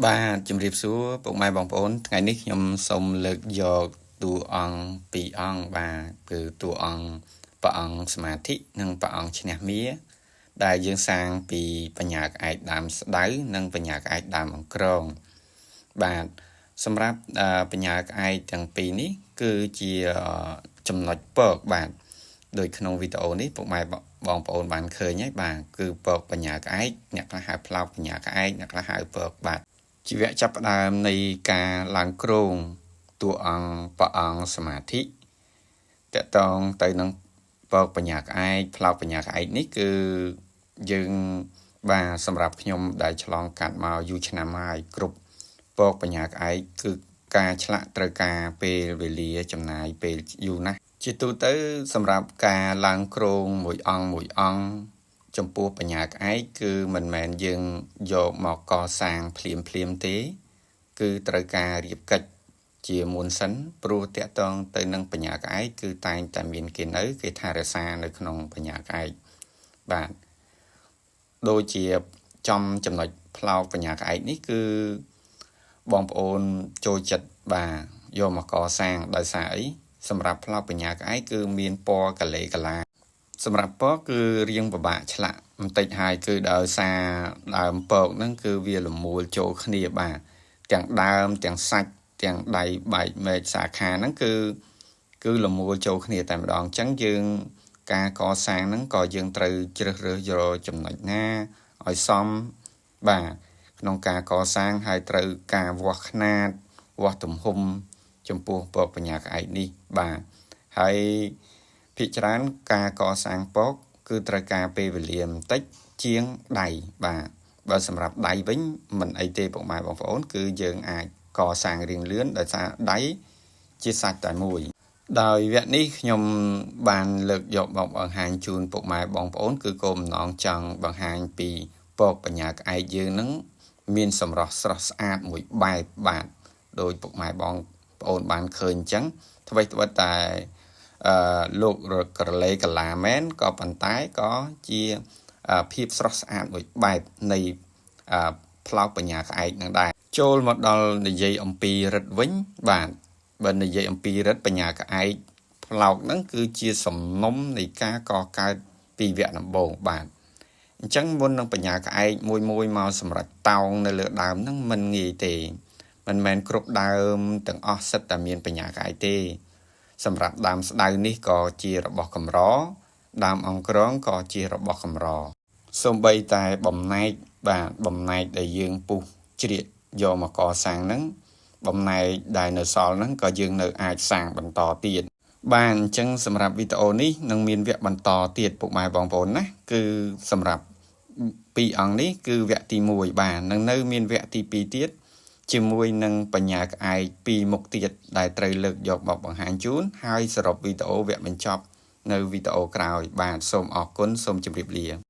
បាទជំរាបសួរពុកម៉ែបងប្អូនថ្ងៃនេះខ្ញុំសូមលើកយកតួអង្គពីរអង្គបាទគឺតួអង្គព្រះអង្គសមាធិនិងព្រះអង្គឈ្នះមារដែលយើងសាងពីបញ្ញាក្អែកដើមស្ដៅនិងបញ្ញាក្អែកដើមអង្ក្រងបាទសម្រាប់បញ្ញាក្អែកទាំងពីរនេះគឺជាចំណុចពកបាទដោយក្នុងវីដេអូនេះពុកម៉ែបងប្អូនបានឃើញហើយបាទគឺពកបញ្ញាក្អែកអ្នកខ្លះហៅផ្លោកបញ្ញាក្អែកអ្នកខ្លះហៅពកបាទជីវៈចាប់ផ្ដើមនៃការឡើងគ្រងតួអង្គព្រះអង្គសមាធិតកតងទៅនឹងពកបញ្ញាក្អែកផ្លោកបញ្ញាក្អែកនេះគឺយើងបាទសម្រាប់ខ្ញុំដែលឆ្លងកាត់មកយូរឆ្នាំហើយគ្រប់ពកបញ្ញាក្អែកគឺការឆ្លាក់ត្រូវការពេលវេលាចំណាយពេលយូរណាស់ជាទូទៅសម្រាប់ការឡើងគ្រងមួយអង្គចំពោះបញ្ញាក្អែកគឺមិនមែនយើងយកមកកសាងភ្លាមទេគឺត្រូវការរៀបកិច្ចជាមុនសិនព្រោះតកតងទៅនឹងបញ្ញាក្អែកគឺតែងតែមានគេថែរក្សានៅក្នុងបញ្ញាក្អែកបាទដូចជាចំណុចផ្លោកបញ្ញាក្អែកនេះគឺបងប្អូនចូលចិត្តបាទយកមកកសាងដោយសារអីសម្រាប់ផ្លោកបញ្ញាក្អែកគឺមានពណ៌កាឡេកាឡាសម្រាប់ពកគឺរៀងពិបាកឆ្លាក់បន្តិចហើយគឺដោយសារដើមពកហ្នឹងគឺវាលមូលចូលគ្នាបាទទាំងដើមទាំងសាច់ទាំងដៃបែកមែកសាខាហ្នឹងគឺលមូលចូលគ្នាតែម្ដងអញ្ចឹងយើងការកសាងហ្នឹងក៏យើងត្រូវជ្រើសរើសយកចំណុចណាឲ្យសមបាទក្នុងការកសាងហើយត្រូវការវាស់ខ្នាតវាស់ទំហំចំពោះពកបញ្ញាក្អែកនេះបាទហើយភាគច្រើនការកសាងពកគឺត្រូវការពេលវេលាបន្តិចជាងដៃបាទបើសម្រាប់ដៃវិញមិនអីទេពុកម៉ែបងប្អូនគឺយើងអាចកសាងរៀងលឿនដោយសារដៃជាសាច់តែមួយដោយវគ្គនេះខ្ញុំបានលើកយកមកបង្ហាញជូនពុកម៉ែបងប្អូនគឺគោលបំណងចង់បង្ហាញពីពកបញ្ញាក្អែកយើងនឹងមានសម្រស់ស្រស់ស្អាតមួយបែបបាទដោយពុកម៉ែបងប្អូនបានឃើញអញ្ចឹងអ្វីត្បិតតែលោករក្រឡេកាឡាមែនក៏ប៉ុន្តែក៏ជាភាពស្រស់ស្អាតមួយបែបនៃផ្លោកបញ្ញាក្អែកនឹងដែរចូលមកដល់និយាយអំពីរិទ្ធវិញបាទបើនិយាយអំពីរិទ្ធបញ្ញាក្អែកផ្លោកហ្នឹងគឺជាសំណុំនៃការកកើតពីវគ្គដំបូងបាទអញ្ចឹងមុននឹងបញ្ញាក្អែកមួយមកសម្រាប់តោងនៅលើដើមហ្នឹងមិនងាយទេមិនមែនគ្រប់ដើមទាំងអស់សិតតែមានបញ្ញាក្អែកទេសម្រាប់ដើមស្ដៅនេះក៏ជារបស់កម្រដើមអង្ក្រងក៏ជារបស់កម្រសូម្បីតែបំណែកបាទបំណែកដែលយើងពុះជ្រៀកយកមកកសាងហ្នឹងបំណែកដែលនៅសល់ហ្នឹងក៏យើងនៅអាចសាងបន្តទៀតបាទអញ្ចឹងសម្រាប់វីដេអូនេះនឹងមានវគ្គបន្តទៀតពុកម៉ែបងប្អូនណាគឺសម្រាប់ពីរអង្គនេះគឺវគ្គទី1បាទនឹងនៅមានវគ្គទី2ទៀតជាមួយនឹងបញ្ញាក្អែកពីរមុខទៀតដែលត្រូវលើកយកមកបង្ហាញជូនហើយសរុបវីដេអូវគ្គបញ្ចប់នៅវីដេអូក្រោយបាទសូមអរគុណសូមជម្រាបលា